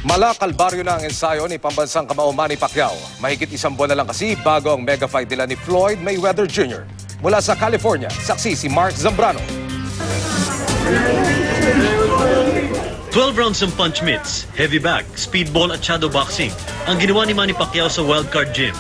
Mala Kalbaryo na ang ensayo ni pambansang kamao Manny Pacquiao. Mahigit isang buwan na lang kasi bago ang mega fight nila ni Floyd Mayweather Jr. Mula sa California, saksi si Mark Zambrano. 12 rounds ng punch mitts, heavy bag, speedball at shadow boxing ang ginawa ni Manny Pacquiao sa Wildcard Gym.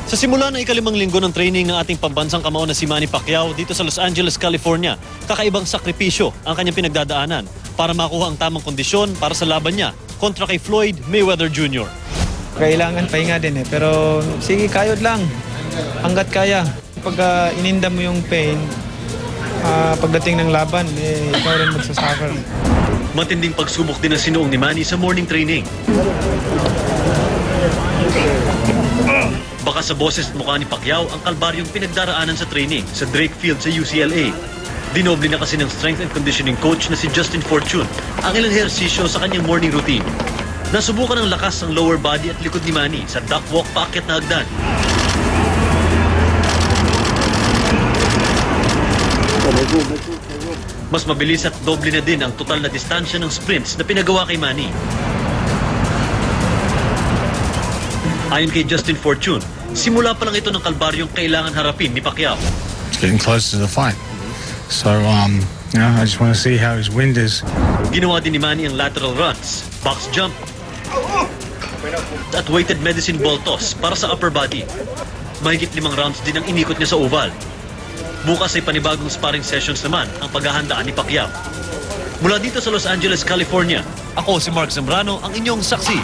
Sa simula ng ikalimang linggo ng training ng ating pambansang kamao na si Manny Pacquiao dito sa Los Angeles, California, kakaibang sakripisyo ang kanyang pinagdadaanan para makuha ang tamang kondisyon para sa laban niya kontra kay Floyd Mayweather Jr. Kailangan pahinga din pero sige, kayod lang hanggat kaya. Pag ininda mo yung pain, pagdating ng laban, ikaw rin magsasuffer. Matinding pagsubok din ang sinuong ni Manny sa morning training. Baka sa boses at mukha ni Pacquiao ang kalbaryong pinagdaraanan sa training sa Drake Field sa UCLA. Dinoble na kasi ng strength and conditioning coach na si Justin Fortune ang ilang ehersisyo sa kanyang morning routine. Nasubukan ng lakas ang lower body at likod ni Manny sa duck walk paakyat na hagdan. Mas mabilis at doble na din ang total na distansya ng sprints na pinagawa kay Manny. Ayon kay Justin Fortune, simula pa lang ito ng kalbaryong kailangan harapin ni Pacquiao. It's getting close to the fight. So, I just want to see how his wind is. Ginawa din ni Manny ang lateral runs, box jump, at weighted medicine ball toss para sa upper body. Mahigit 5 rounds din ang inikot niya sa oval. Bukas ay panibagong sparring sessions naman ang paghahandaan ni Pacquiao. Mula dito sa Los Angeles, California, ako si Mark Zambrano, ang inyong saksi.